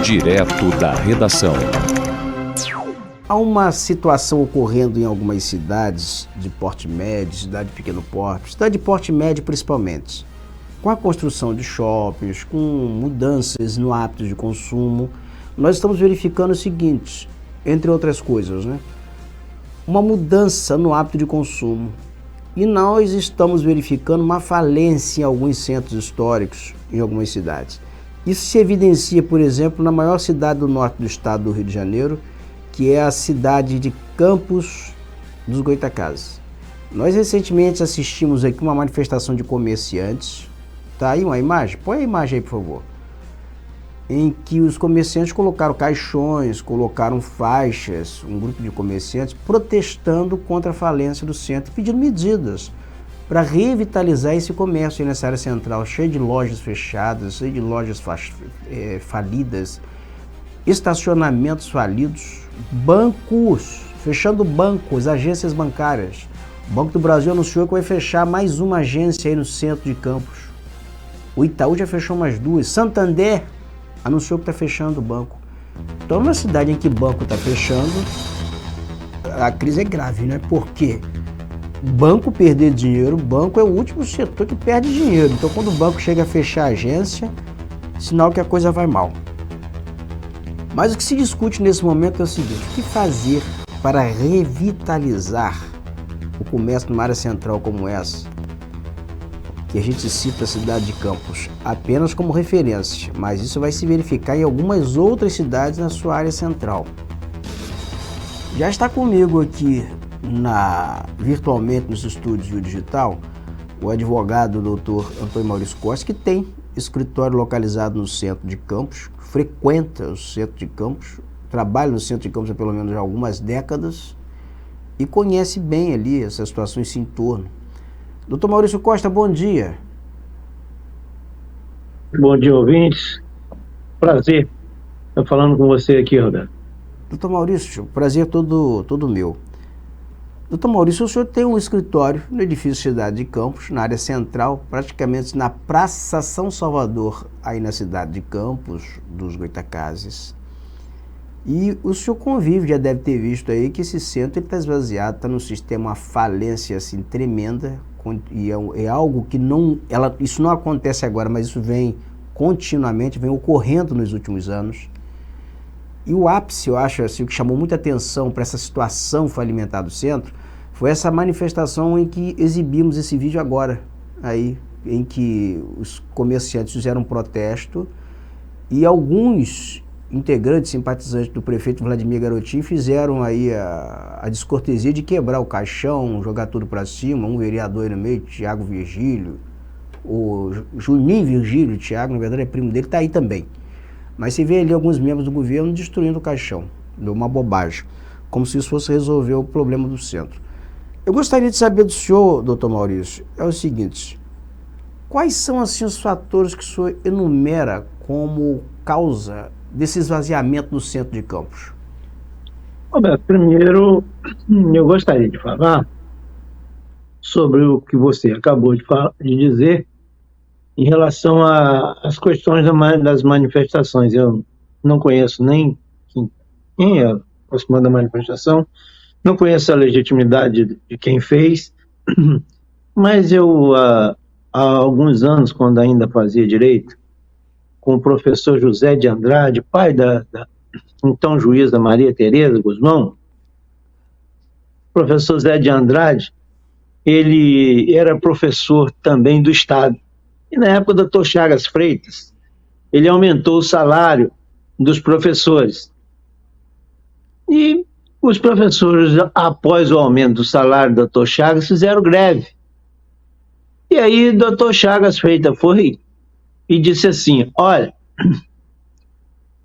Direto da redação. Há uma situação ocorrendo em algumas cidades de porte médio, cidade de pequeno porte, cidade de porte médio principalmente, com a construção de shoppings, com mudanças no hábito de consumo. Nós estamos verificando o seguinte, entre outras coisas, uma mudança no hábito de consumo. E nós estamos verificando uma falência em alguns centros históricos, em algumas cidades. Isso se evidencia, por exemplo, na maior cidade do norte do estado do Rio de Janeiro, que é a cidade de Campos dos Goytacazes. Nós recentemente assistimos aqui uma manifestação de comerciantes. Tá aí uma imagem? Põe a imagem aí, por favor. Em que os comerciantes colocaram caixões, colocaram faixas, um grupo de comerciantes protestando contra a falência do centro, pedindo medidas para revitalizar esse comércio nessa área central, cheio de lojas fechadas, cheio de lojas falidas, estacionamentos falidos, bancos, fechando bancos, agências bancárias. O Banco do Brasil anunciou que vai fechar mais uma agência aí no centro de Campos. O Itaú já fechou mais duas. Santander anunciou que está fechando o banco. Então, numa cidade em que o banco está fechando, a crise é grave, né? Por quê? Banco perder dinheiro, banco é o último setor que perde dinheiro. Então, quando o banco chega a fechar a agência, sinal que a coisa vai mal. Mas o que se discute nesse momento é o seguinte: o que fazer para revitalizar o comércio numa área central como essa? Que a gente cita a cidade de Campos apenas como referência, mas isso vai se verificar em algumas outras cidades na sua área central. Já está comigo aqui virtualmente nos estúdios Rio Digital o advogado Dr. Antônio Maurício Costa, que tem escritório localizado no centro de Campos, frequenta o centro de Campos, trabalha no centro de Campos há pelo menos algumas décadas e conhece bem ali essa situação, esse entorno. Dr. Maurício Costa, bom dia. Bom dia, ouvintes. Prazer estar falando com você aqui, Roberto. Dr. Maurício, prazer todo meu. Dr. Maurício, o senhor tem um escritório no edifício Cidade de Campos, na área central, praticamente na Praça São Salvador, aí na cidade de Campos dos Goytacazes. E o senhor convive, já deve ter visto aí que esse centro está esvaziado, está num sistema, uma falência assim, tremenda, e é algo que isso não acontece agora, mas isso vem continuamente, vem ocorrendo nos últimos anos. E o ápice, eu acho, assim, o que chamou muita atenção para essa situação falimentar do centro, foi essa manifestação em que exibimos esse vídeo agora, aí, em que os comerciantes fizeram um protesto e alguns integrantes, simpatizantes do prefeito Vladimir Garotinho fizeram aí a descortesia de quebrar o caixão, jogar tudo para cima, um vereador aí no meio, Tiago Virgílio, o Juninho Virgílio, Tiago, na verdade é primo dele, está aí também. Mas se vê ali alguns membros do governo destruindo o caixão, deu uma bobagem, como se isso fosse resolver o problema do centro. Eu gostaria de saber do senhor, doutor Maurício, é o seguinte: quais são assim os fatores que o senhor enumera como causa desse esvaziamento no centro de Campos? Roberto, primeiro eu gostaria de falar sobre o que você acabou de dizer em relação às questões das manifestações. Eu não conheço nem quem é aproximado da manifestação, não conheço a legitimidade de quem fez, mas eu, há alguns anos, quando ainda fazia direito, com o professor José de Andrade, pai da então juíza Maria Tereza Guzmão, o professor José de Andrade, ele era professor também do Estado. E na época do Dr. Chagas Freitas, ele aumentou o salário dos professores. E os professores, após o aumento do salário do Dr. Chagas, fizeram greve. E aí o Dr. Chagas Freitas foi e disse assim: olha,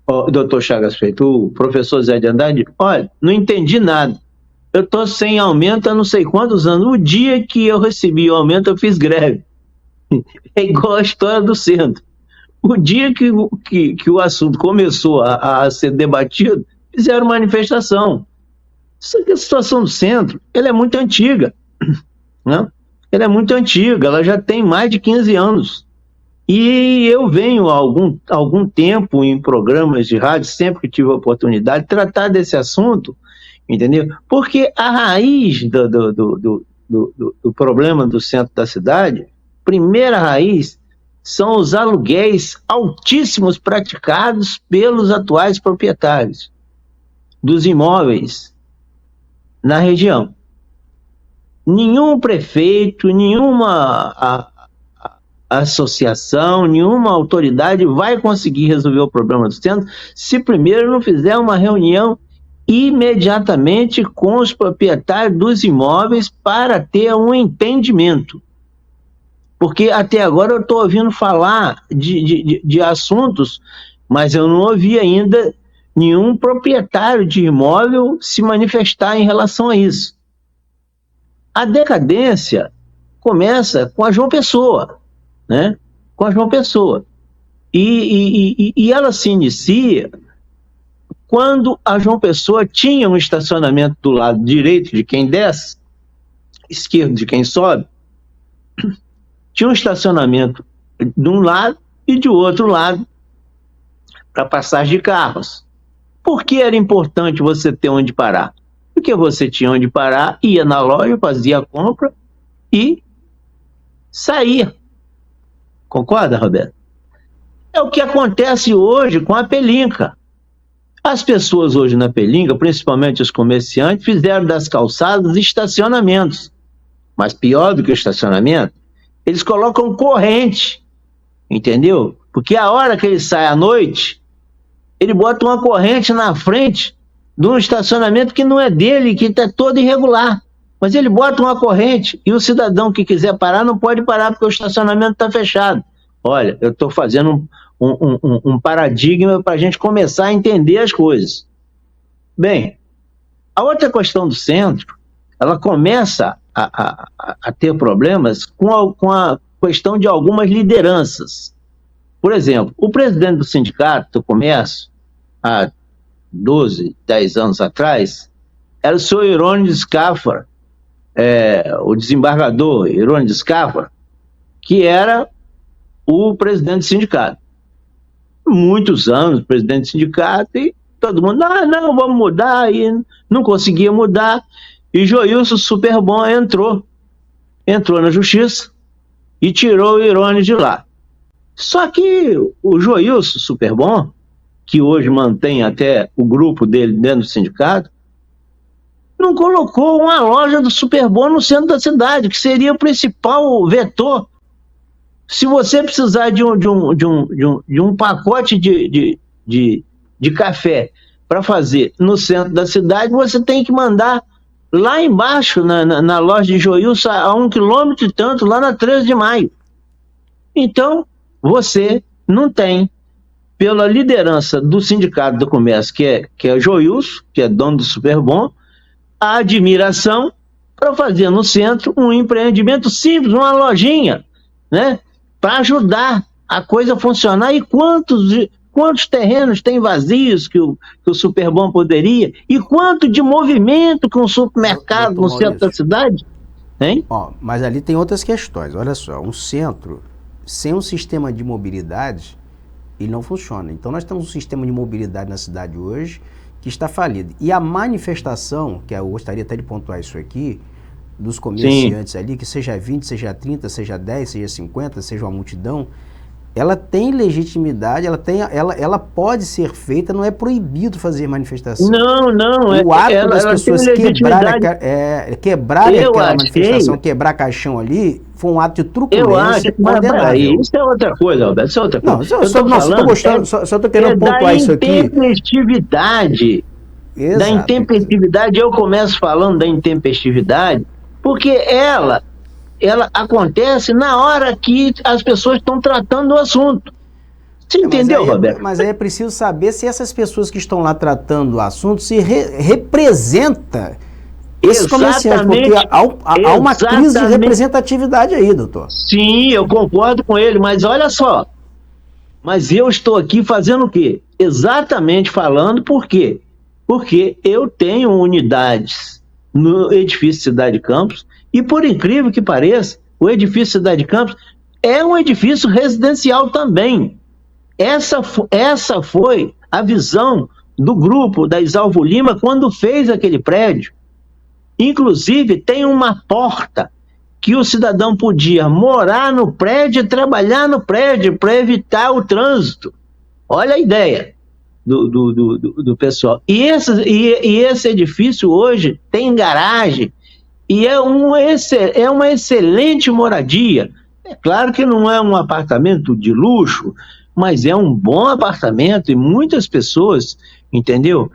o Dr. Chagas Freitas, o professor Zé de Andrade, olha, não entendi nada. Eu estou sem aumento há não sei quantos anos. O dia que eu recebi o aumento, eu fiz greve. É igual a história do centro. O dia que o assunto começou a ser debatido, fizeram manifestação. A situação do centro, ela é muito antiga, né? Ela é muito antiga, ela já tem mais de 15 anos. E eu venho há algum tempo em programas de rádio, sempre que tive a oportunidade, de tratar desse assunto, entendeu? Porque a raiz do problema do centro da cidade, primeira raiz, são os aluguéis altíssimos praticados pelos atuais proprietários dos imóveis na região. Nenhum prefeito, nenhuma associação, nenhuma autoridade vai conseguir resolver o problema do centro se primeiro não fizer uma reunião imediatamente com os proprietários dos imóveis para ter um entendimento. Porque até agora eu estou ouvindo falar de assuntos, mas eu não ouvi ainda nenhum proprietário de imóvel se manifestar em relação a isso. A decadência começa com a João Pessoa, né? Com a João Pessoa. E ela se inicia quando a João Pessoa tinha um estacionamento do lado direito de quem desce, esquerdo de quem sobe, tinha um estacionamento de um lado e de outro lado para passagem de carros. Por que era importante você ter onde parar? Porque você tinha onde parar, ia na loja, fazia a compra e saía. Concorda, Roberto? É o que acontece hoje com a Pelinca. As pessoas hoje na Pelinca, principalmente os comerciantes, fizeram das calçadas estacionamentos. Mas pior do que o estacionamento, eles colocam corrente, entendeu? Porque a hora que ele sai à noite, ele bota uma corrente na frente de um estacionamento que não é dele, que está todo irregular. Mas ele bota uma corrente e o cidadão que quiser parar não pode parar porque o estacionamento está fechado. Olha, eu estou fazendo um paradigma para a gente começar a entender as coisas. Bem, a outra questão do centro, ela começa a ter problemas com a questão de algumas lideranças. Por exemplo, o presidente do Sindicato do Comércio, há 12, 10 anos atrás, era o senhor Irônio de Scafara, o desembargador Irônio de Scafara, que era o presidente do sindicato. Muitos anos, presidente do sindicato, e todo mundo, não, vamos mudar, e não conseguia mudar, e Joilson Superbom entrou na justiça e tirou o Irônio de lá. Só que o Joilson Superbom, que hoje mantém até o grupo dele dentro do sindicato, não colocou uma loja do Superbom no centro da cidade, que seria o principal vetor. Se você precisar de um pacote de café para fazer no centro da cidade, você tem que mandar lá embaixo, na loja de Joilson, a 1 quilômetro e tanto, lá na 13 de maio. Então, você não tem, pela liderança do Sindicato do Comércio, que é Joilson, que é dono do Superbom, a admiração para fazer no centro um empreendimento simples, uma lojinha, né? Para ajudar a coisa a funcionar. E quantos terrenos tem vazios que o Superbom poderia? E quanto de movimento com um supermercado no centro da cidade? Hein? Mas ali tem outras questões. Olha só, um centro sem um sistema de mobilidade, ele não funciona. Então nós temos um sistema de mobilidade na cidade hoje que está falido. E a manifestação, que eu gostaria até de pontuar isso aqui, dos comerciantes ali, que seja 20, seja 30, seja 10, seja 50, seja uma multidão, ela tem legitimidade, ela pode ser feita, não é proibido fazer manifestação. Não. O ato das pessoas quebrarem aquela manifestação, quebrar caixão ali, foi um ato de truculência condenável. Isso é outra coisa, Alberto, isso é outra coisa. Só estou querendo pontuar isso aqui. Da intempestividade, eu começo falando da intempestividade, porque ela acontece na hora que as pessoas estão tratando o assunto. Você entendeu, Roberto? Mas aí é preciso saber se essas pessoas que estão lá tratando o assunto se representam esses comerciantes, porque há uma crise de representatividade aí, doutor. Sim, eu concordo com ele, mas olha só, mas eu estou aqui fazendo o quê? Exatamente falando por quê? Porque eu tenho unidades no edifício Cidade Campos e, por incrível que pareça, o edifício Cidade Campos é um edifício residencial também. Essa foi a visão do grupo da Exalvo Lima quando fez aquele prédio. Inclusive, tem uma porta que o cidadão podia morar no prédio e trabalhar no prédio para evitar o trânsito. Olha a ideia do pessoal. E esse edifício hoje tem garagem e é uma excelente moradia. É claro que não é um apartamento de luxo, mas é um bom apartamento e muitas pessoas, entendeu?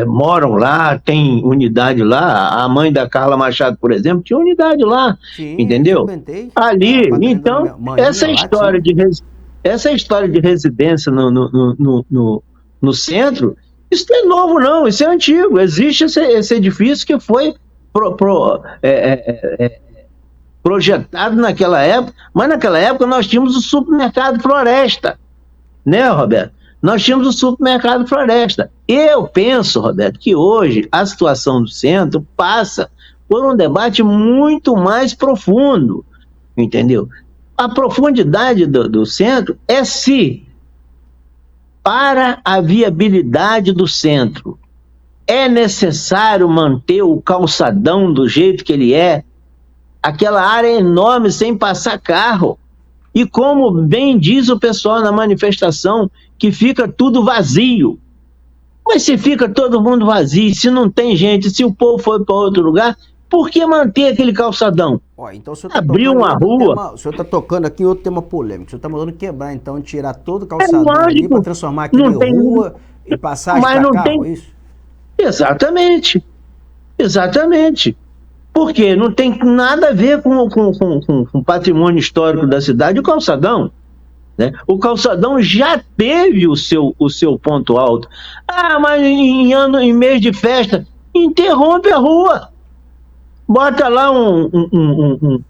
Moram lá, tem unidade lá. A mãe da Carla Machado, por exemplo, tinha unidade lá. Sim, entendeu? Ali, então, essa história de residência no centro, isso não é novo não, isso é antigo. Existe esse edifício que foi projetado naquela época, mas naquela época nós tínhamos o supermercado Floresta, né, Roberto? Nós tínhamos o supermercado Floresta. Eu penso, Roberto, que hoje a situação do centro passa por um debate muito mais profundo, entendeu? A profundidade do centro é se, para a viabilidade do centro, é necessário manter o calçadão do jeito que ele é, aquela área enorme sem passar carro. E como bem diz o pessoal na manifestação, que fica tudo vazio. Mas se fica todo mundo vazio, se não tem gente, se o povo foi para outro lugar, por que manter aquele calçadão? Então, o senhor tá abriu uma rua. O senhor está tocando aqui em outro tema polêmico. O senhor está mandando quebrar, então, tirar todo o calçadão ali para transformar aquilo em rua e passagem para carro, é isso? Exatamente. Exatamente. Porque não tem nada a ver com o patrimônio histórico da cidade, o calçadão. Né? O calçadão já teve o seu ponto alto. Mas em mês de festa, interrompe a rua. Bota lá um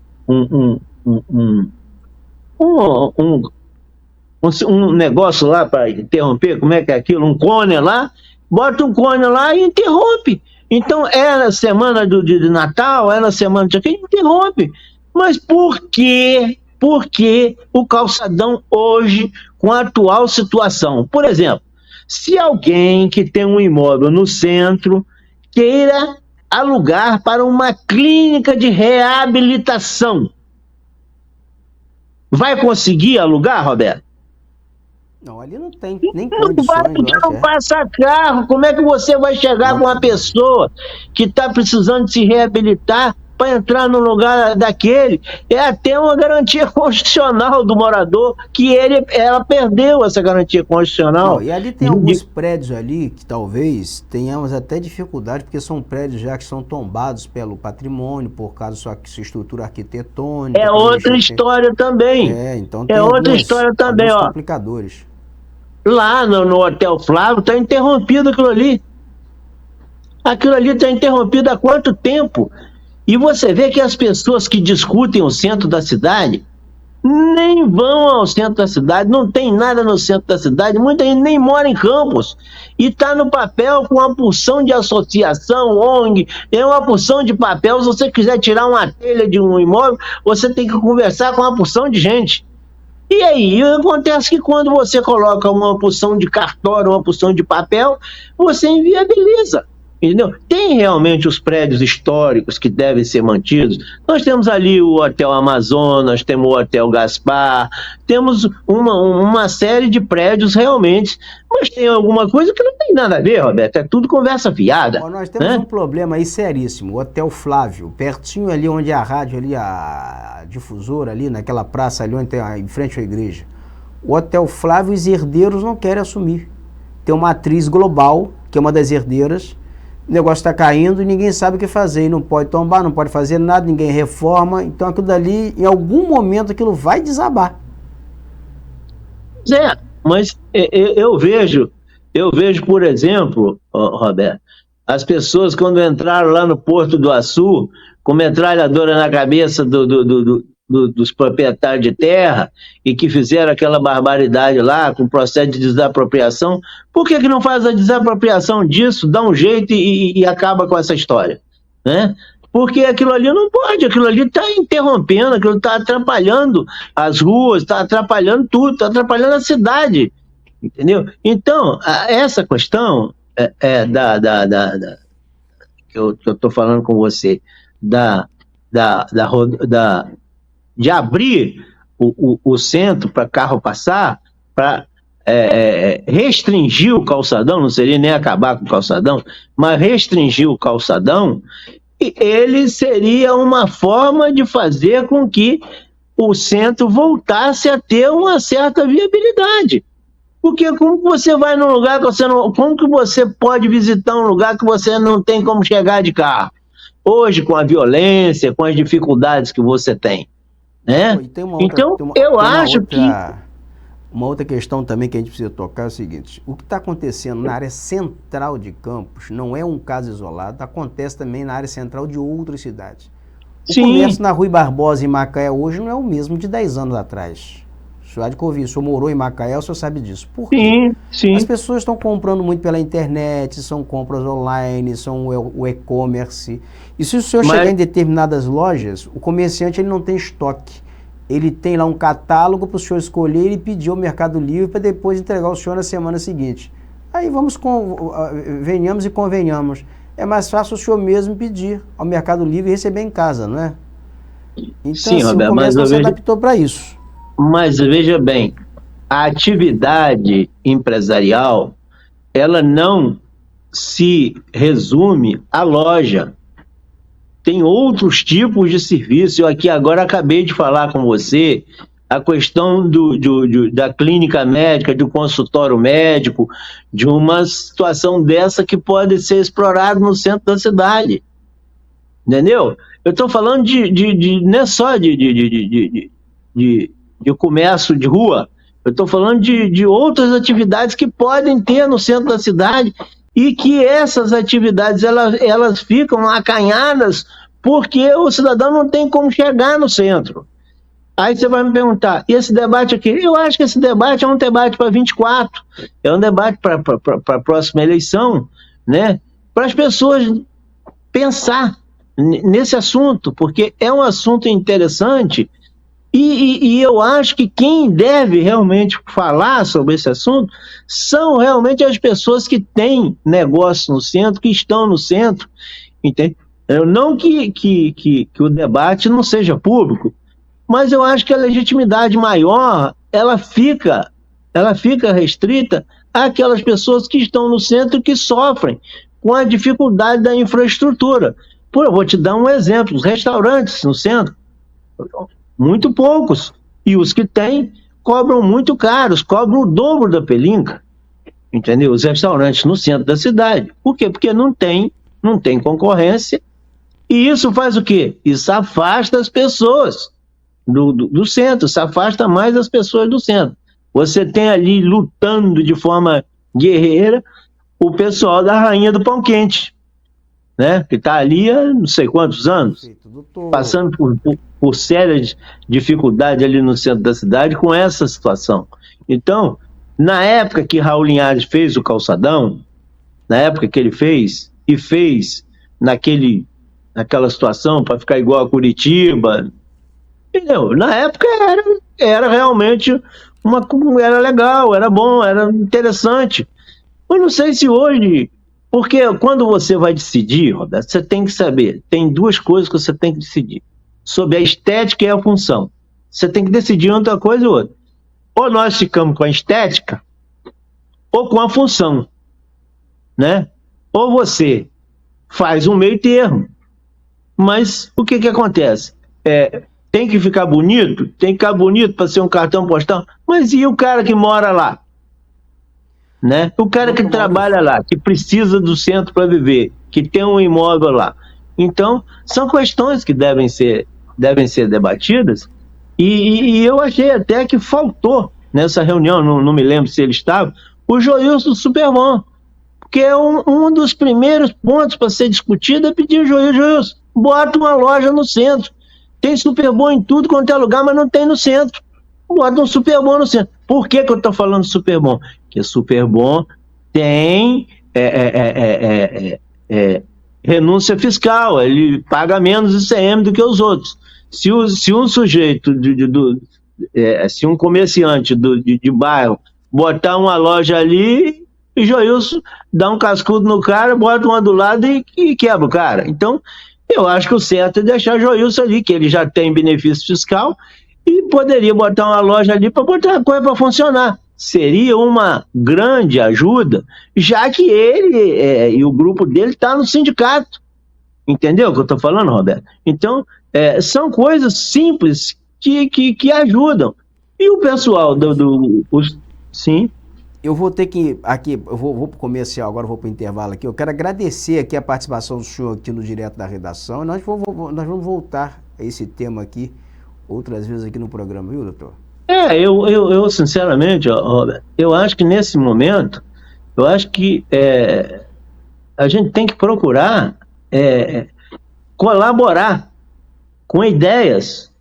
negócio lá para interromper, como é que é aquilo? Um cone lá, bota um cone lá e interrompe. Então, é na semana de Natal, é na semana de aqui, interrompe. Mas por que o calçadão hoje, com a atual situação? Por exemplo, se alguém que tem um imóvel no centro queira alugar para uma clínica de reabilitação, vai conseguir alugar, Roberto? Não, ali não tem nem condições. Não passa carro. Como é que você vai chegar com uma pessoa que está precisando de se reabilitar para entrar no lugar daquele? É até uma garantia constitucional do morador que ela perdeu essa garantia constitucional. Não, e ali tem alguns prédios ali que talvez tenhamos até dificuldade, porque são prédios já que são tombados pelo patrimônio, por causa da sua estrutura arquitetônica. É outra história também. Então tem outra história também, ó. Complicadores. Lá no Hotel Flávio está interrompido aquilo ali. Aquilo ali está interrompido há quanto tempo? E você vê que as pessoas que discutem o centro da cidade nem vão ao centro da cidade, não tem nada no centro da cidade, muita gente nem mora em Campos e está no papel com uma porção de associação, ONG, é uma porção de papel. Se você quiser tirar uma telha de um imóvel, você tem que conversar com uma porção de gente. E aí, acontece que quando você coloca uma porção de cartório, uma porção de papel, você inviabiliza. Entendeu? Tem realmente os prédios históricos que devem ser mantidos. Nós temos ali o Hotel Amazonas, temos o Hotel Gaspar, temos uma série de prédios realmente, mas tem alguma coisa que não tem nada a ver, Roberto, é tudo conversa fiada. Nós temos um problema aí seríssimo, o Hotel Flávio, pertinho ali onde é a rádio, ali a difusora, ali naquela praça ali onde tem em frente à igreja. O Hotel Flávio, os herdeiros não querem assumir. Tem uma atriz global, que é uma das herdeiras. O negócio está caindo e ninguém sabe o que fazer. E não pode tombar, não pode fazer nada, ninguém reforma. Então aquilo dali, em algum momento, aquilo vai desabar. Mas eu vejo, por exemplo, Roberto, as pessoas quando entraram lá no Porto do Açu, com metralhadora na cabeça dos proprietários de terra e que fizeram aquela barbaridade lá com o processo de desapropriação, por que não faz a desapropriação disso, dá um jeito e acaba com essa história, né? porque aquilo ali não pode, aquilo ali está interrompendo, aquilo está atrapalhando as ruas, está atrapalhando tudo, está atrapalhando a cidade, entendeu? Então, essa questão que eu estou falando com você, de abrir o centro para carro passar, para restringir o calçadão, não seria nem acabar com o calçadão, mas restringir o calçadão, ele seria uma forma de fazer com que o centro voltasse a ter uma certa viabilidade. Porque como você vai num lugar que você não... Como que você pode visitar um lugar que você não tem como chegar de carro? Hoje, com a violência, com as dificuldades que você tem, né? Então, eu acho que... Uma outra questão também que a gente precisa tocar é o seguinte: o que está acontecendo na área central de Campos não é um caso isolado, acontece também na área central de outras cidades. O comércio na Rui Barbosa, em Macaé, hoje não é o mesmo de 10 anos atrás. O senhor há de convir, o senhor morou em Macaé, o senhor sabe disso. Por quê? Sim. As pessoas estão comprando muito pela internet, são compras online, são o e-commerce. E se o senhor chegar em determinadas lojas, o comerciante ele não tem estoque. Ele tem lá um catálogo para o senhor escolher e pedir ao Mercado Livre para depois entregar ao senhor na semana seguinte. Aí venhamos e convenhamos. É mais fácil o senhor mesmo pedir ao Mercado Livre e receber em casa, não é? Então, sim, assim, Roberto, o comércio não se adaptou para isso. Mas veja bem, a atividade empresarial, ela não se resume à loja. Tem outros tipos de serviço. Eu aqui agora acabei de falar com você a questão da clínica médica, do consultório médico, de uma situação dessa que pode ser explorada no centro da cidade. Entendeu? Eu estou falando não é só de comércio de rua, eu estou falando de outras atividades que podem ter no centro da cidade e que essas atividades elas ficam acanhadas porque o cidadão não tem como chegar no centro. Aí você vai me perguntar, e esse debate aqui? Eu acho que esse debate é um debate para 24, é um debate para a próxima eleição, né? Para as pessoas pensar nesse assunto, porque é um assunto interessante e eu acho que quem deve realmente falar sobre esse assunto são realmente as pessoas que têm negócio no centro, que estão no centro, entende? Não que o debate não seja público, mas eu acho que a legitimidade maior, ela fica restrita àquelas pessoas que estão no centro e que sofrem com a dificuldade da infraestrutura. Eu vou te dar um exemplo, os restaurantes no centro, muito poucos, e os que têm cobram muito caros, cobram o dobro da pelinca, entendeu? Os restaurantes no centro da cidade. Por quê? Porque não tem concorrência, e isso faz o quê? Isso afasta as pessoas do centro, isso afasta mais as pessoas do centro. Você tem ali lutando de forma guerreira o pessoal da Rainha do Pão Quente, né? Que está ali há não sei quantos anos, passando por sérias dificuldades ali no centro da cidade com essa situação. Então, na época que Raul Linhares fez o calçadão, na época que ele fez naquela situação para ficar igual a Curitiba, entendeu? Na época era realmente era legal, era bom, era interessante. Eu não sei se hoje, porque quando você vai decidir, Roberto, você tem que saber, tem duas coisas que você tem que decidir, sobre a estética e a função. Você tem que decidir outra coisa ou outra. Ou nós ficamos com a estética, ou com a função, né? Ou você faz um meio termo, mas o que acontece? Tem que ficar bonito? Tem que ficar bonito para ser um cartão postal, mas e o cara que mora lá? Né? O cara que trabalha lá, que precisa do centro para viver, que tem um imóvel lá. Então, são questões que devem ser debatidas, e eu achei até que faltou nessa reunião, não me lembro se ele estava, o Joilson do Superbom, porque é um dos primeiros pontos para ser discutido é pedir o Joilson, bota uma loja no centro. Tem Superbom em tudo quanto é lugar, mas não tem no centro. Bota um Superbom no centro. Por que eu estou falando Superbom? Porque Superbom tem renúncia fiscal, ele paga menos ICM do que os outros. Se um sujeito, se um comerciante de bairro botar uma loja ali, o Joilson dá um cascudo no cara, bota uma do lado e quebra o cara. Então, eu acho que o certo é deixar o Joilson ali, que ele já tem benefício fiscal, e poderia botar uma loja ali para botar a coisa para funcionar. Seria uma grande ajuda, já que ele e o grupo dele está no sindicato. Entendeu o que eu estou falando, Roberto? Então, são coisas simples que ajudam. E o pessoal sim. Eu vou ter que, aqui, eu vou para o comercial, agora eu vou para o intervalo aqui. Eu quero agradecer aqui a participação do senhor aqui no Direto da Redação. Nós vamos voltar a esse tema aqui outras vezes aqui no programa, viu, doutor? Eu sinceramente, Roberto, eu acho que nesse momento, eu acho que a gente tem que procurar colaborar com ideias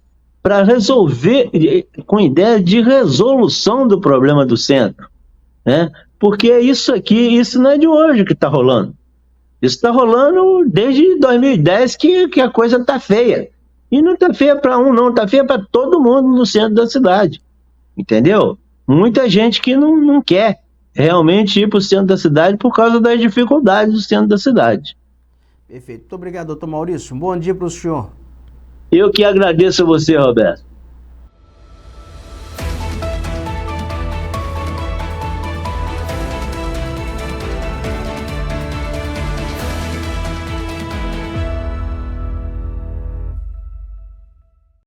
para resolver, com ideia de resolução do problema do centro, né? Porque isso não é de hoje que está rolando. Isso está rolando desde 2010 que a coisa está feia. E não está feia para um, não, está feia para todo mundo no centro da cidade. Entendeu? Muita gente que não quer realmente ir para o centro da cidade por causa das dificuldades do centro da cidade. Perfeito. Muito obrigado, doutor Maurício. Um bom dia para o senhor. Eu que agradeço a você, Roberto.